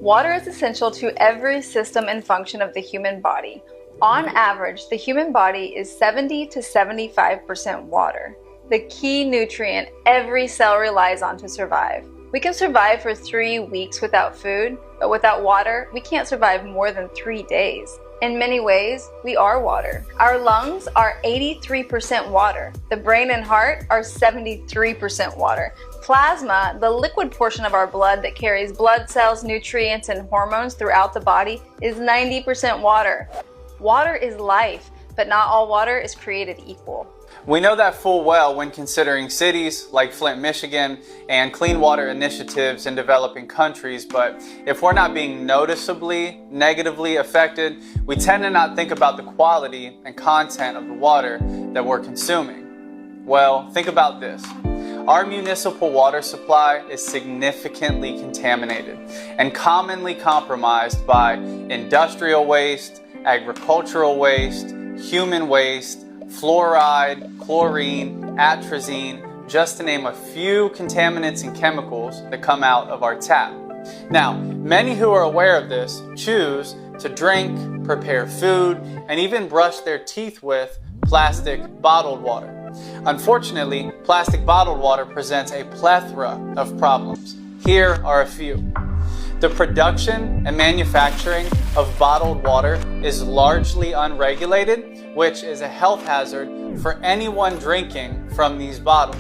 Water is essential to every system and function of the human body. On average, the human body is 70 to 75% water, the key nutrient every cell relies on to survive. We can survive for 3 weeks without food, but without water, we can't survive more than 3 days. In many ways, we are water. Our lungs are 83% water. The brain and heart are 73% water. Plasma, the liquid portion of our blood that carries blood cells, nutrients, and hormones throughout the body, is 90% water. Water is life, but not all water is created equal. We know that full well when considering cities like Flint, Michigan, and clean water initiatives in developing countries, but if we're not being noticeably negatively affected, we tend to not think about the quality and content of the water that we're consuming. Well, think about this. Our municipal water supply is significantly contaminated and commonly compromised by industrial waste, agricultural waste, human waste, fluoride, chlorine, atrazine, just to name a few contaminants and chemicals that come out of our tap. Now, many who are aware of this choose to drink, prepare food, and even brush their teeth with plastic bottled water. Unfortunately, plastic bottled water presents a plethora of problems. Here are a few. The production and manufacturing of bottled water is largely unregulated, which is a health hazard for anyone drinking from these bottles.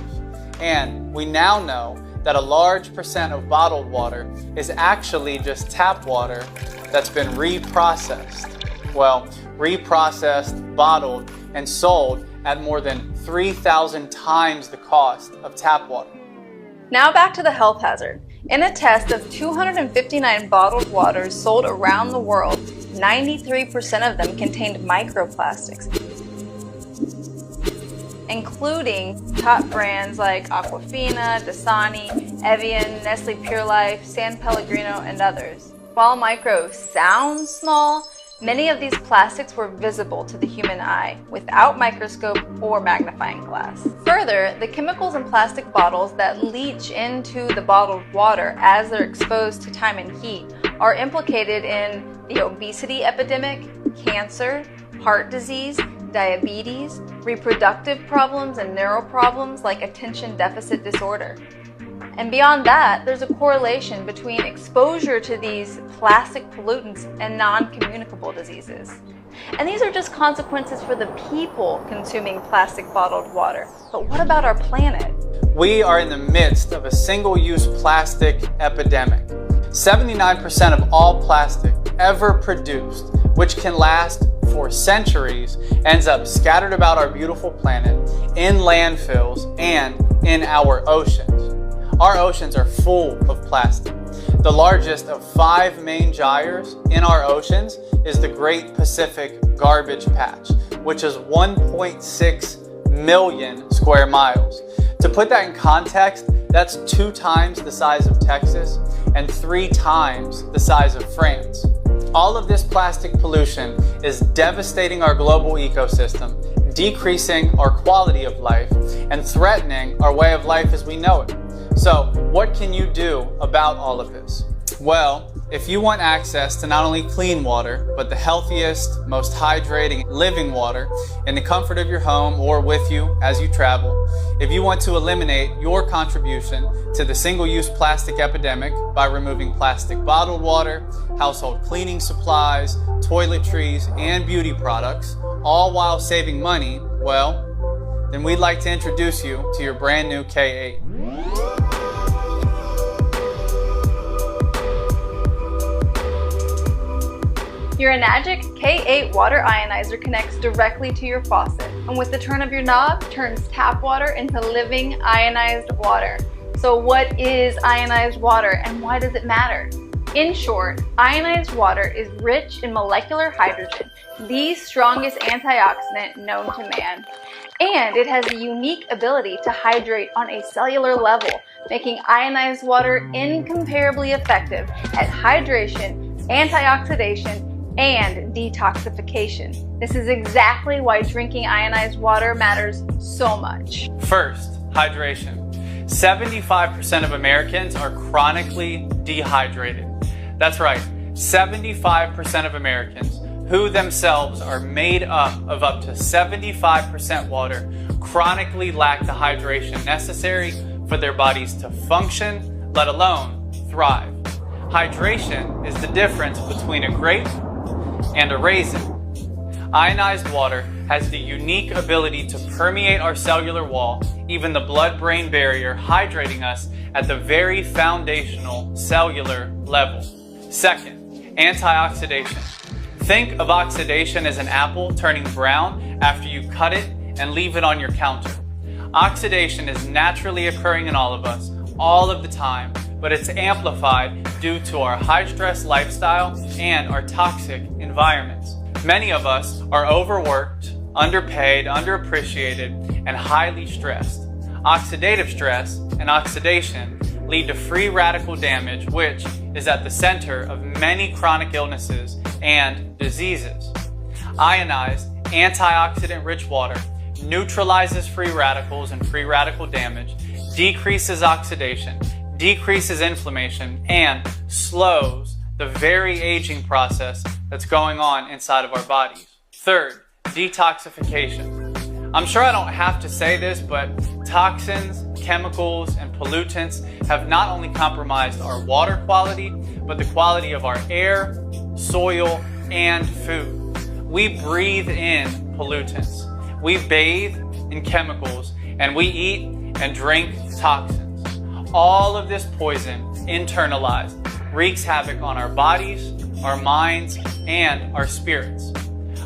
And we now know that a large percent of bottled water is actually just tap water that's been reprocessed. Well, reprocessed, bottled, and sold at more than 3,000 times the cost of tap water. Now back to the health hazard. In a test of 259 bottled waters sold around the world, 93% of them contained microplastics, including top brands like Aquafina, Dasani, Evian, Nestle Pure Life, San Pellegrino, and others. While micro sounds small, many of these plastics were visible to the human eye without microscope or magnifying glass. Further, the chemicals in plastic bottles that leach into the bottled water as they're exposed to time and heat are implicated in the obesity epidemic, cancer, heart disease, diabetes, reproductive problems, and neural problems like attention deficit disorder. And beyond that, there's a correlation between exposure to these plastic pollutants and non-communicable diseases. And these are just consequences for the people consuming plastic bottled water. But what about our planet? We are in the midst of a single-use plastic epidemic. 79% of all plastic ever produced, which can last for centuries, ends up scattered about our beautiful planet, in landfills, and in our oceans. Our oceans are full of plastic. The largest of 5 main gyres in our oceans is the Great Pacific Garbage Patch, which is 1.6 million square miles. To put that in context, that's 2 times the size of Texas and 3 times the size of France. All of this plastic pollution is devastating our global ecosystem, decreasing our quality of life, and threatening our way of life as we know it. So, what can you do about all of this? Well, if you want access to not only clean water, but the healthiest, most hydrating, living water in the comfort of your home or with you as you travel, if you want to eliminate your contribution to the single-use plastic epidemic by removing plastic bottled water, household cleaning supplies, toiletries, and beauty products, all while saving money, well, then we'd like to introduce you to your brand new K8. Your Enagic K8 water ionizer connects directly to your faucet, and with the turn of your knob, turns tap water into living ionized water. So what is ionized water and why does it matter? In short, ionized water is rich in molecular hydrogen, the strongest antioxidant known to man. And it has the unique ability to hydrate on a cellular level, making ionized water incomparably effective at hydration, antioxidation, and detoxification. This is exactly why drinking ionized water matters so much. First, hydration. 75% of Americans are chronically dehydrated. That's right, 75% of Americans, who themselves are made up to 75% water, chronically lack the hydration necessary for their bodies to function, let alone thrive. Hydration is the difference between a grape and a raisin. Ionized water has the unique ability to permeate our cellular wall, even the blood-brain barrier, hydrating us at the very foundational cellular level. Second, antioxidation. Think of oxidation as an apple turning brown after you cut it and leave it on your counter. Oxidation is naturally occurring in all of us, all of the time, but it's amplified due to our high-stress lifestyle and our toxic environments. Many of us are overworked, underpaid, underappreciated, and highly stressed. Oxidative stress and oxidation lead to free radical damage, which is at the center of many chronic illnesses and diseases. Ionized, antioxidant-rich water neutralizes free radicals and free radical damage, decreases oxidation, decreases inflammation, and slows the very aging process that's going on inside of our bodies. Third, detoxification. I'm sure I don't have to say this, but toxins, chemicals, and pollutants have not only compromised our water quality, but the quality of our air, soil, and food. We breathe in pollutants. We bathe in chemicals, and we eat and drink toxins. All of this poison, internalized, wreaks havoc on our bodies, our minds, and our spirits.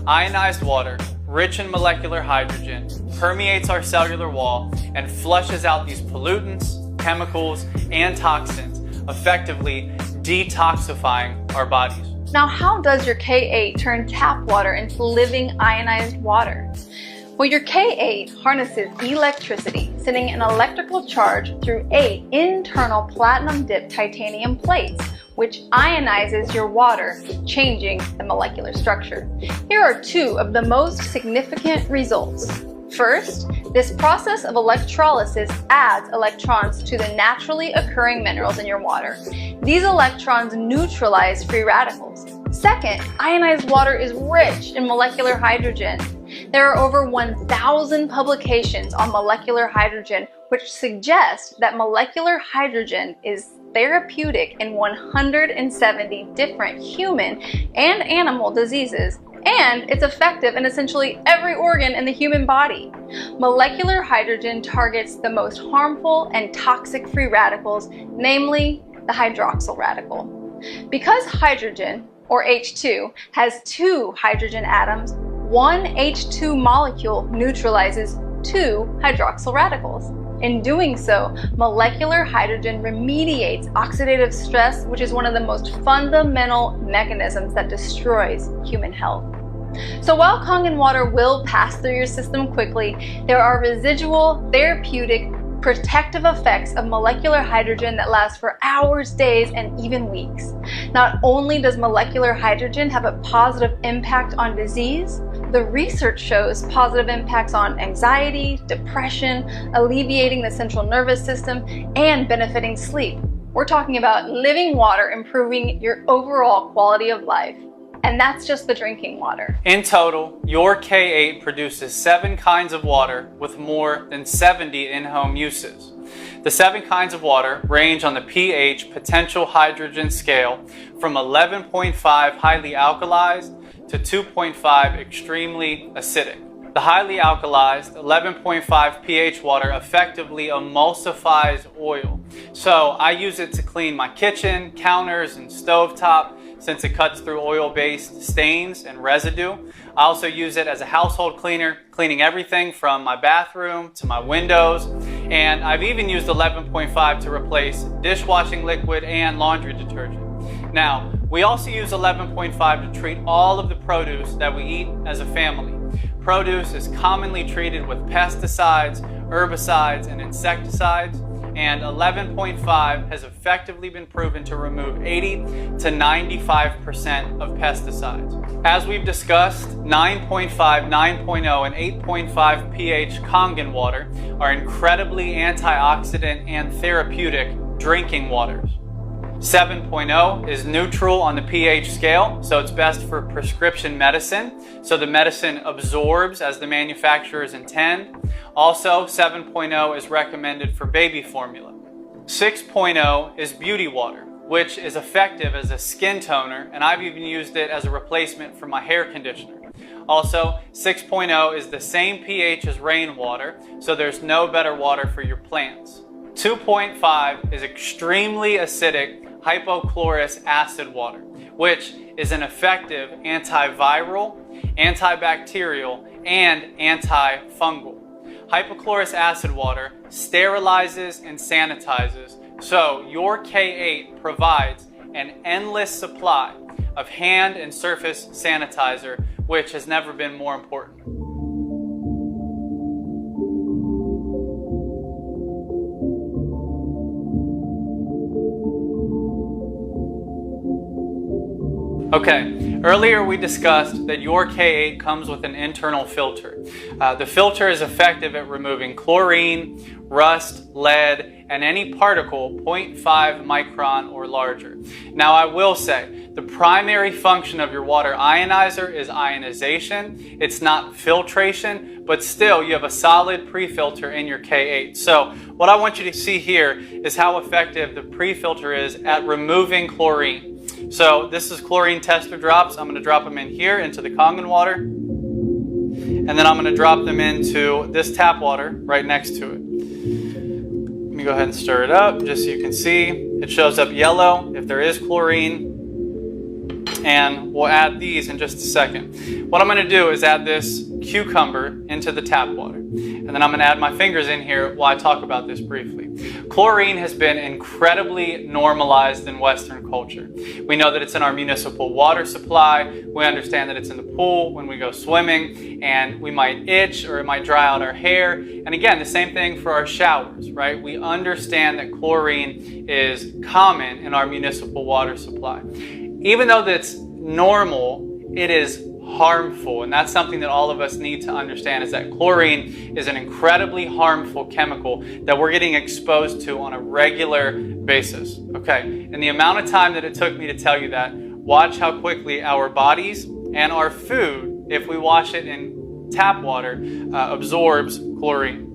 Ionized water, rich in molecular hydrogen, permeates our cellular wall and flushes out these pollutants, chemicals, and toxins, effectively detoxifying our bodies. Now, how does your K8 turn tap water into living ionized water? Well, your K8 harnesses electricity, sending an electrical charge through 8 internal platinum-dipped titanium plates, which ionizes your water, changing the molecular structure. Here are 2 of the most significant results. First, this process of electrolysis adds electrons to the naturally occurring minerals in your water. These electrons neutralize free radicals. Second, ionized water is rich in molecular hydrogen. There are over 1,000 publications on molecular hydrogen, which suggest that molecular hydrogen is therapeutic in 170 different human and animal diseases, and it's effective in essentially every organ in the human body. Molecular hydrogen targets the most harmful and toxic free radicals, namely the hydroxyl radical. Because hydrogen, or H2, has 2 hydrogen atoms, one H2 molecule neutralizes 2 hydroxyl radicals. In doing so, molecular hydrogen remediates oxidative stress, which is one of the most fundamental mechanisms that destroys human health. So while Kangen water will pass through your system quickly, there are residual, therapeutic, protective effects of molecular hydrogen that last for hours, days, and even weeks. Not only does molecular hydrogen have a positive impact on disease, the research shows positive impacts on anxiety, depression, alleviating the central nervous system, and benefiting sleep. We're talking about living water improving your overall quality of life. And that's just the drinking water. In total, your K8 produces 7 kinds of water with more than 70 in-home uses. The 7 kinds of water range on the pH potential hydrogen scale from 11.5 highly alkalized to 2.5 extremely acidic. The highly alkalized 11.5 pH water effectively emulsifies oil. So I use it to clean my kitchen, counters, and stovetop, since it cuts through oil-based stains and residue. I also use it as a household cleaner, cleaning everything from my bathroom to my windows. And I've even used 11.5 to replace dishwashing liquid and laundry detergent. Now, we also use 11.5 to treat all of the produce that we eat as a family. Produce is commonly treated with pesticides, herbicides, and insecticides, and 11.5 has effectively been proven to remove 80 to 95% of pesticides. As we've discussed, 9.5, 9.0, and 8.5 pH Kangen water are incredibly antioxidant and therapeutic drinking waters. 7.0 is neutral on the pH scale, so it's best for prescription medicine. So the medicine absorbs as the manufacturers intend. Also, 7.0 is recommended for baby formula. 6.0 is beauty water, which is effective as a skin toner, and I've even used it as a replacement for my hair conditioner. Also, 6.0 is the same pH as rainwater, so there's no better water for your plants. 2.5 is extremely acidic hypochlorous acid water, which is an effective antiviral, antibacterial, and antifungal. Hypochlorous acid water sterilizes and sanitizes, so your K8 provides an endless supply of hand and surface sanitizer, which has never been more important. Okay, earlier we discussed that your K8 comes with an internal filter. The filter is effective at removing chlorine, rust, lead, and any particle 0.5 micron or larger. Now I will say, the primary function of your water ionizer is ionization. It's not filtration, but still you have a solid pre-filter in your K8. So what I want you to see here is how effective the pre-filter is at removing chlorine. So this is chlorine tester drops. I'm going to drop them in here into the Kangen water. And then I'm going to drop them into this tap water right next to it. Let me go ahead and stir it up just so you can see. It shows up yellow if there is chlorine. And we'll add these in just a second. What I'm going to do is add this cucumber into the tap water. And then I'm going to add my fingers in here while I talk about this briefly. Chlorine has been incredibly normalized in Western culture. We know that it's in our municipal water supply. We understand that it's in the pool when we go swimming, and we might itch or it might dry out our hair. And again, the same thing for our showers, right? We understand that chlorine is common in our municipal water supply. Even though that's normal, it is harmful, and that's something that all of us need to understand, is that chlorine is an incredibly harmful chemical that we're getting exposed to on a regular basis. Okay, and the amount of time that it took me to tell you that, watch how quickly our bodies and our food, if we wash it in tap water, absorbs chlorine.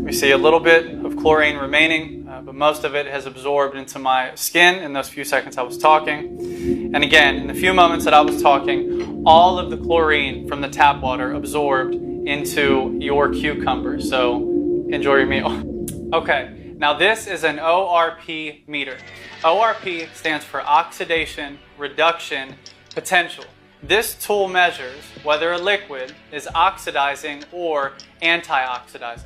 We see a little bit of chlorine remaining, but most of it has absorbed into my skin in those few seconds I was talking. And again, in the few moments that I was talking, all of the chlorine from the tap water absorbed into your cucumber. So enjoy your meal. Okay, now this is an ORP meter. ORP stands for oxidation reduction potential. This tool measures whether a liquid is oxidizing or antioxidizing.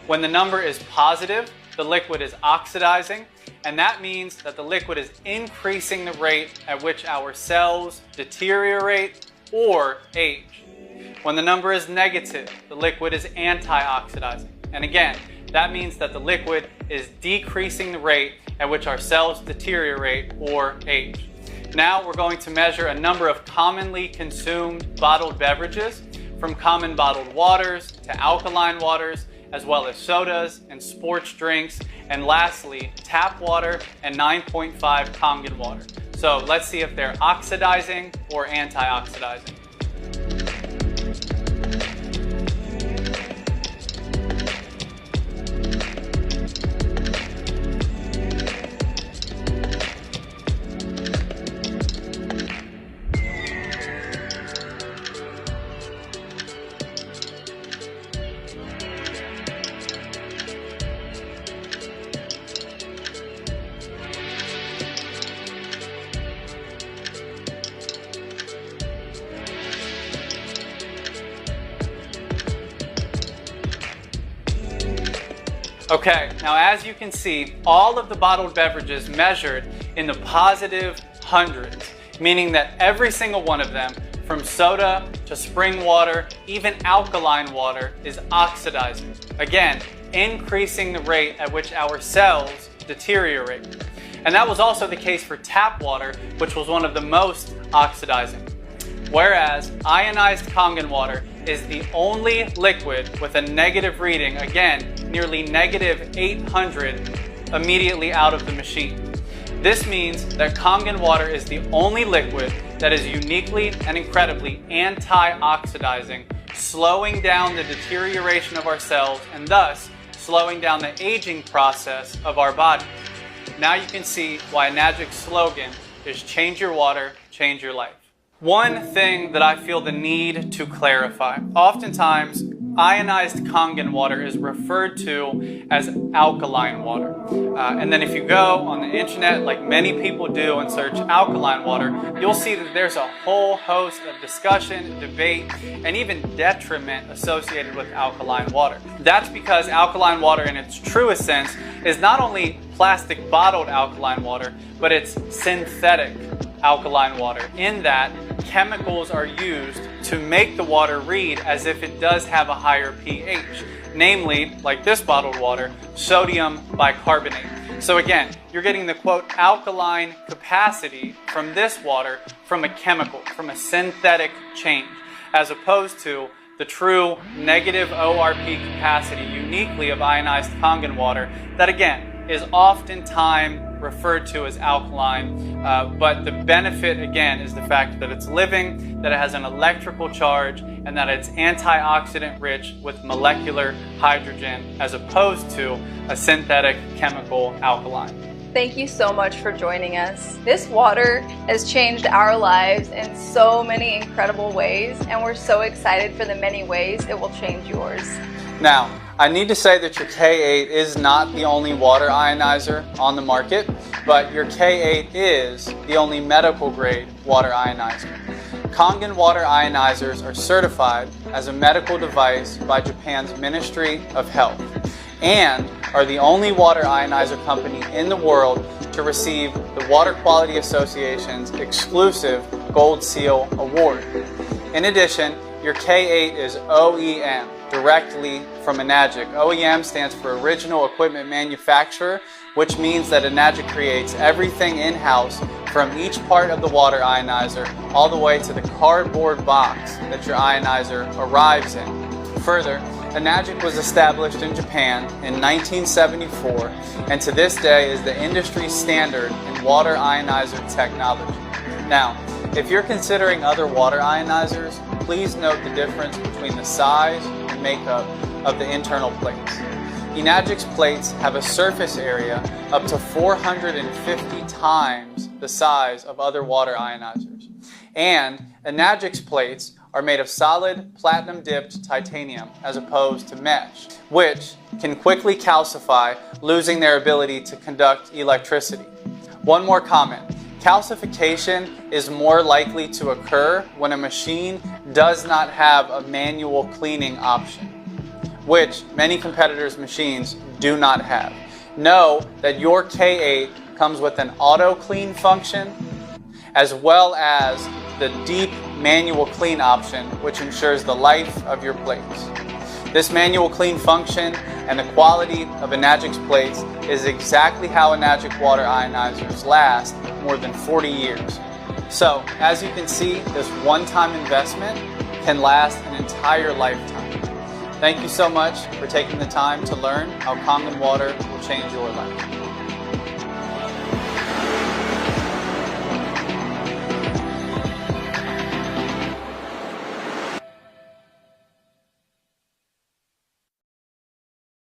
When the number is positive, the liquid is oxidizing, and that means that the liquid is increasing the rate at which our cells deteriorate or age. When the number is negative, the liquid is antioxidizing. And again, that means that the liquid is decreasing the rate at which our cells deteriorate or age. Now we're going to measure a number of commonly consumed bottled beverages, from common bottled waters to alkaline waters, as well as sodas and sports drinks, and lastly, tap water and 9.5 Kangen water. So let's see if they're oxidizing or antioxidizing. Okay, now as you can see, all of the bottled beverages measured in the positive hundreds, meaning that every single one of them, from soda to spring water, even alkaline water, is oxidizing. Again, increasing the rate at which our cells deteriorate. And that was also the case for tap water, which was one of the most oxidizing. whereas ionized Kangen water is the only liquid with a negative reading, again, nearly negative 800 immediately out of the machine. This means that Kangen water is the only liquid that is uniquely and incredibly anti-oxidizing, slowing down the deterioration of our cells and thus slowing down the aging process of our body. Now you can see why Enagic's slogan is change your water, change your life. One thing that I feel the need to clarify, oftentimes ionized Kangen water is referred to as alkaline water. And then if you go on the internet, like many people do, and search alkaline water, you'll see that there's a whole host of discussion, debate, and even detriment associated with alkaline water. That's because alkaline water in its truest sense is not only plastic bottled alkaline water, but it's synthetic alkaline water, in that chemicals are used to make the water read as if it does have a higher pH, namely, like this bottled water, sodium bicarbonate. So again, you're getting the quote alkaline capacity from this water from a chemical, from a synthetic change, as opposed to the true negative ORP capacity uniquely of ionized Kangen water that again is oftentimes referred to as alkaline, but the benefit again is the fact that it's living, that it has an electrical charge, and that it's antioxidant rich with molecular hydrogen as opposed to a synthetic chemical alkaline. Thank you so much for joining us. This water has changed our lives in so many incredible ways, and we're so excited for the many ways it will change yours. Now, I need to say that your K8 is not the only water ionizer on the market, but your K8 is the only medical grade water ionizer. Kangen water ionizers are certified as a medical device by Japan's Ministry of Health and are the only water ionizer company in the world to receive the Water Quality Association's exclusive Gold Seal Award. In addition, your K8 is OEM, directly from Enagic. OEM stands for Original Equipment Manufacturer, which means that Enagic creates everything in-house from each part of the water ionizer all the way to the cardboard box that your ionizer arrives in. Further, Enagic was established in Japan in 1974 and to this day is the industry standard in water ionizer technology. Now, if you're considering other water ionizers, please note the difference between the size and makeup of the internal plates. Enagic's plates have a surface area up to 450 times the size of other water ionizers. And Enagic's plates are made of solid platinum-dipped titanium as opposed to mesh, which can quickly calcify, losing their ability to conduct electricity. One more comment. Calcification is more likely to occur when a machine does not have a manual cleaning option, which many competitors' machines do not have. Know that your K8 comes with an auto clean function as well as the deep manual clean option, which ensures the life of your plates. This manual clean function and the quality of Enagic's plates is exactly how Enagic water ionizers last more than 40 years. So, as you can see, this one-time investment can last an entire lifetime. Thank you so much for taking the time to learn how Kangen water will change your life.